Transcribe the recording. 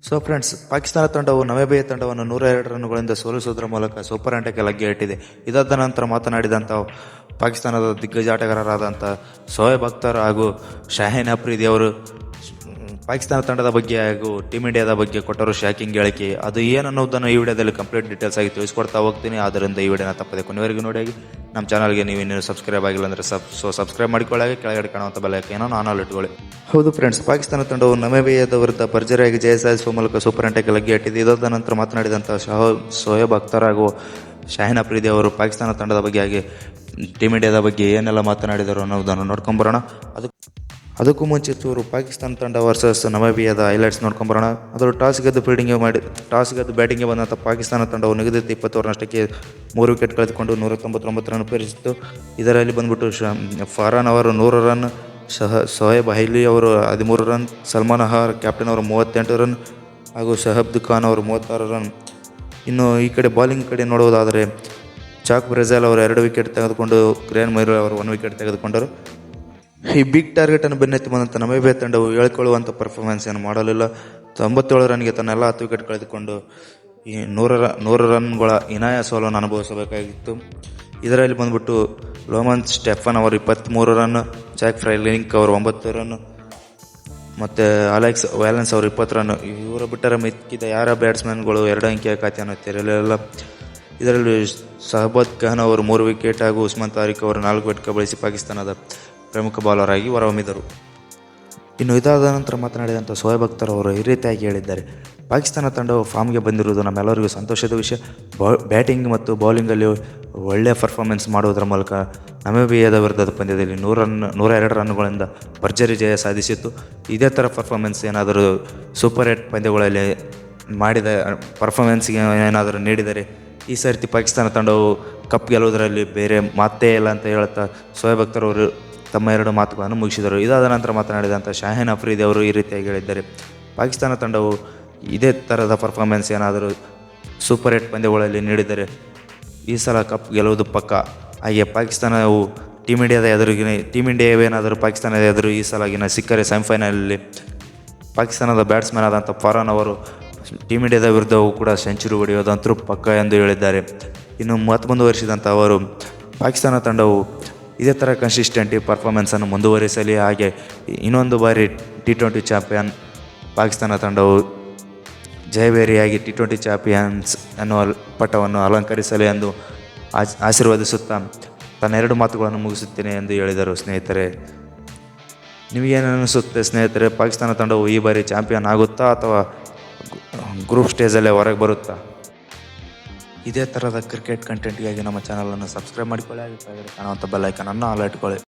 So friends, Pakistan ತಂಡವು ನಮಿಬಿಯಾ ತಂಡವನ್ನು 102 ರನ್ನುಗಳಿಂದ ಸೋಲಿಸುವುದರ ಮೂಲಕ ಸೂಪರ್ ಹಂಟಕ್ಕೆ ಲಗ್ಗೆ ಇಟ್ಟಿದೆ. ಇದಾದ ನಂತರ ಮಾತನಾಡಿದಂಥ ಪಾಕಿಸ್ತಾನದ ದಿಗ್ಗಜ ಆಟಗಾರರಾದಂಥ ಶೋಯಬ್ ಅಖ್ತರ್ ಹಾಗೂ ಶಾಹೀನ್ ಅಫ್ರಿದಿ ಅವರು ಪಾಕಿಸ್ತಾನ ತಂಡದ ಬಗ್ಗೆ ಹಾಗೂ ಟೀಮ್ ಇಂಡಿಯಾದ ಬಗ್ಗೆ ಕೊಟ್ಟರು ಶಾಕಿಂಗ್ ಹೇಳಿಕೆ. ಅದು ಏನನ್ನೋದನ್ನು ಈ ವಿಡಿಯೋದಲ್ಲಿ ಕಂಪ್ಲೀಟ್ ಡೀಟೇಲ್ಸ್ ಆಗಿ ತಿಳಿಸ್ಕೊಡ್ತಾ ಹೋಗ್ತೀನಿ. ಆದ್ದರಿಂದ ಈ ವಿಡಿಯೋನ ತಪ್ಪದೆ ಕೊನೆವರೆಗೂ ನೋಡಿ. ನಮ್ಮ ಚಾನಲ್ಗೆ ನೀವೇನು ಸಬ್ಸ್ಕ್ರೈಬ್ ಆಗಿಲ್ಲ ಅಂದರೆ ಸಬ್ಸ್ಕ್ರೈಬ್ ಮಾಡಿಕೊಳ್ಳಾಗಿ ಕೆಳಗಡೆ ಕಾಣುವಂಥ ಬೆಲ್ ಐಕಾನ್ ಆನ್ ಇಟ್ಕೊಳ್ಳಿ. ಹೌದು ಫ್ರೆಂಡ್ಸ್, ಪಾಕಿಸ್ತಾನ ತಂಡವು ನಮಿಬಿಯಾದ ವಿರುದ್ಧ ಭರ್ಜರಿಯಾಗಿ ಜಯ ಸಾಧಿಸುವ ಮೂಲಕ ಸೂಪರ್ ಹಂಟಕ್ಕೆ ಲಗ್ಗೆ ಇಟ್ಟಿದೆ. ಇದಾದ ನಂತರ ಮಾತನಾಡಿದಂಥ ಶೋಯಬ್ ಅಖ್ತರ್ ಹಾಗೂ ಶಾಹೀನ್ ಅಫ್ರಿದಿ ಅವರು ಪಾಕಿಸ್ತಾನ ತಂಡದ ಬಗ್ಗೆ ಹಾಗೆ ಟೀಮ್ ಇಂಡಿಯಾದ ಬಗ್ಗೆ ಏನೆಲ್ಲ ಮಾತನಾಡಿದರು ಅನ್ನೋದನ್ನು ನೋಡ್ಕೊಂಬರೋಣ. ಅದಕ್ಕೂ ಮುಂಚೆ ಚೂರು ಪಾಕಿಸ್ತಾನ ತಂಡ ವರ್ಸಸ್ ನಮಿಬಿಯಾದ ಹೈಲೈಟ್ಸ್ ನೋಡ್ಕೊಂಬರೋಣ. ಅದರ ಟಾಸ್ ಗೆದ್ದು ಬ್ಯಾಟಿಂಗ್ಗೆ ಬಂದಂಥ ಪಾಕಿಸ್ತಾನ ತಂಡವು ನಿಗದಿತ 20 ಓವರ್ನಷ್ಟಕ್ಕೆ 3 ವಿಕೆಟ್ ಕಳೆದುಕೊಂಡು 199 ರನ್ ಪೇರಿಸಿತ್ತು. ಇದರಲ್ಲಿ ಬಂದ್ಬಿಟ್ಟು ಫಾರಾನ್ ಅವರು 100 ರನ್, ಶೋಯಬ್ ಹೈಲಿ ಅವರು 13 ರನ್, ಸಲ್ಮಾನ್ ಅಹಾರ್ ಕ್ಯಾಪ್ಟನ್ ಅವರು 38 ರನ್ ಹಾಗೂ ಶಹಬ್ ಖಾನ್ ಅವರು 36 ರನ್. ಇನ್ನು ಈ ಕಡೆ ಬೌಲಿಂಗ್ ಕಡೆ ನೋಡುವುದಾದರೆ ಚಾಕ್ ಬ್ರೆಜಾಲ್ ಅವರು 2 ವಿಕೆಟ್ ತೆಗೆದುಕೊಂಡು ಗ್ರೇನ್ ಮೈರ್ ಅವರು 1 ವಿಕೆಟ್ ತೆಗೆದುಕೊಂಡರು. ಈ ಬಿಗ್ ಟಾರ್ಗೆಟನ್ನು ಬೆನ್ನತ್ತಿ ಬಂದಂಥ ನಮಿಬಿಯಾ ತಂಡವು ಹೇಳ್ಕೊಳ್ಳುವಂಥ ಪರ್ಫಾರ್ಮೆನ್ಸ್ ಏನು ಮಾಡಲಿಲ್ಲ. 97 ರನ್ಗೆ ತನ್ನೆಲ್ಲ 10 ವಿಕೆಟ್ ಕಳೆದುಕೊಂಡು ಈ 100 ರನ್ಗಳ ಹೀನಾಯ ಸೋಲನ್ನು ಅನುಭವಿಸಬೇಕಾಗಿತ್ತು. ಇದರಲ್ಲಿ ಬಂದ್ಬಿಟ್ಟು ಲೋಮನ್ ಸ್ಟೆಫನ್ ಅವರು 23 ರನ್, ಜಾಕ್ ಫ್ರೈಲಿಂಕ್ ಅವರು 9 ರನ್ ಮತ್ತು ಅಲೆಕ್ಸ್ ವ್ಯಾಲೆನ್ಸ್ ಅವರು 20 ರನ್. ಇವರು ಬಿಟ್ಟರೆ ಮಿಕ್ಕಿದ ಯಾರ ಬ್ಯಾಟ್ಸ್ಮನ್ಗಳು 2 ಅಂಕಿಯ ಖಾತೆಯನ್ನು ತೆರೆಯಲಿಲ್ಲ. ಇದರಲ್ಲಿ ಶಹಬಾದ್ ಖಾನ್ ಅವರು 3 ವಿಕೆಟ್ ಹಾಗೂ ಉಸ್ಮಾನ್ ತಾರಿಕ್ ಅವರು 4 ವಿಕೆಟ್ ಕಬಳಿಸಿ ಪಾಕಿಸ್ತಾನದ ಪ್ರಮುಖ ಬೌಲರ್ ಆಗಿ ಹೊರಹೊಮ್ಮಿದರು. ಇನ್ನು ಇದಾದ ನಂತರ ಮಾತನಾಡಿದಂಥ ಶೋಯಬ್ ಅಖ್ತರ್ ಅವರು ಈ ರೀತಿಯಾಗಿ ಹೇಳಿದ್ದಾರೆ: ಪಾಕಿಸ್ತಾನ ತಂಡವು ಫಾರ್ಮ್ಗೆ ಬಂದಿರುವುದು ನಮ್ಮೆಲ್ಲರಿಗೂ ಸಂತೋಷದ ವಿಷಯ. ಬ್ಯಾಟಿಂಗ್ ಮತ್ತು ಬೌಲಿಂಗಲ್ಲಿ ಒಳ್ಳೆಯ ಪರ್ಫಾರ್ಮೆನ್ಸ್ ಮಾಡುವುದರ ಮೂಲಕ ನಮಿಬಿಯಾದ ವಿರುದ್ಧದ ಪಂದ್ಯದಲ್ಲಿ 102 ರನ್ನುಗಳಿಂದ ಭರ್ಜರಿ ಜಯ ಸಾಧಿಸಿತ್ತು. ಇದೇ ಥರ ಪರ್ಫಾರ್ಮೆನ್ಸ್ ಏನಾದರೂ ಸೂಪರ್ 8 ಪಂದ್ಯಗಳಲ್ಲಿ ಮಾಡಿದ ಪರ್ಫಾರ್ಮೆನ್ಸ್ಗೆ ಏನಾದರೂ ನೀಡಿದರೆ ಈ ಸರ್ತಿ ಪಾಕಿಸ್ತಾನ ತಂಡವು ಕಪ್ ಗೆಲ್ಲುವುದರಲ್ಲಿ ಬೇರೆ ಮಾತೇ ಇಲ್ಲ ಅಂತ ಹೇಳ್ತಾ ಶೋಯಬ್ ಅಖ್ತರ್ ಅವರು ತಮ್ಮ 2 ಮಾತುಗಳನ್ನು ಮುಗಿಸಿದರು. ಇದಾದ ನಂತರ ಮಾತನಾಡಿದಂಥ ಶಾಹೀನ್ ಅಫ್ರಿದಿ ಅವರು ಈ ರೀತಿಯಾಗಿ ಹೇಳಿದ್ದಾರೆ: ಪಾಕಿಸ್ತಾನ ತಂಡವು ಇದೇ ಥರದ ಪರ್ಫಾರ್ಮೆನ್ಸ್ ಏನಾದರೂ ಸೂಪರ್ 8 ಪಂದ್ಯಗಳಲ್ಲಿ ನೀಡಿದರೆ ಈ ಸಲ ಕಪ್ ಗೆಲ್ಲುವುದು ಪಕ್ಕ. ಹಾಗೆ ಪಾಕಿಸ್ತಾನವು ಟೀಮ್ ಇಂಡಿಯಾವೇನಾದರೂ ಪಾಕಿಸ್ತಾನದ ಎದುರು ಈ ಸಲಾಗಿನ ಸಿಕ್ಕರೆ ಸೆಮಿಫೈನಲಲ್ಲಿ ಪಾಕಿಸ್ತಾನದ ಬ್ಯಾಟ್ಸ್ಮನ್ ಆದಂಥ ಫಾರಾನ್ ಅವರು ಟೀಮ್ ಇಂಡಿಯಾದ ವಿರುದ್ಧವೂ ಕೂಡ ಸೆಂಚುರಿ ಹೊಡೆಯೋದಂತರೂ ಪಕ್ಕ ಎಂದು ಹೇಳಿದ್ದಾರೆ. ಇನ್ನು ಮುಂದುವರಿಸಿದಂಥ ಅವರು ಪಾಕಿಸ್ತಾನ ತಂಡವು ಇದೇ ಥರ ಕನ್ಸಿಸ್ಟೆಂಟ್ ಪರ್ಫಾರ್ಮೆನ್ಸನ್ನು ಮುಂದುವರಿಸಲಿ, ಹಾಗೆ ಇನ್ನೊಂದು ಬಾರಿ T20 ಚಾಂಪಿಯನ್ ಪಾಕಿಸ್ತಾನ ತಂಡವು ಜಯಭೇರಿಯಾಗಿ T20 ಚಾಂಪಿಯನ್ಸ್ ಅನ್ನುವ ಪಟ್ಟವನ್ನು ಅಲಂಕರಿಸಲಿ ಎಂದು ಆಶೀರ್ವದಿಸುತ್ತಾ ತನ್ನ 2 ಮಾತುಗಳನ್ನು ಮುಗಿಸುತ್ತೇನೆ ಎಂದು ಹೇಳಿದರು. ಸ್ನೇಹಿತರೆ, ನಿಮಗೇನು ಅನಿಸುತ್ತೆ ಸ್ನೇಹಿತರೆ? ಪಾಕಿಸ್ತಾನ ತಂಡವು ಈ ಬಾರಿ ಚಾಂಪಿಯನ್ ಆಗುತ್ತಾ ಅಥವಾ ಗ್ರೂಪ್ ಸ್ಟೇಜಲ್ಲೇ ಹೊರಗೆ ಬರುತ್ತಾ? ಇದೇ ಥರದ ಕ್ರಿಕೆಟ್ ಕಂಟೆಂಟ್ಗಾಗಿ ನಮ್ಮ ಚಾನಲನ್ನು ಸಬ್ಸ್ಕ್ರೈಬ್ ಮಾಡಿಕೊಳ್ಳಿ, ಹಾಗೆ ಕೆಳಗಡೆ ಕಾಣುವಂಥ ಬೆಲ್ ಐಕಾನ್ ಆನ್ ಇಟ್ಕೊಳ್ಳಿ.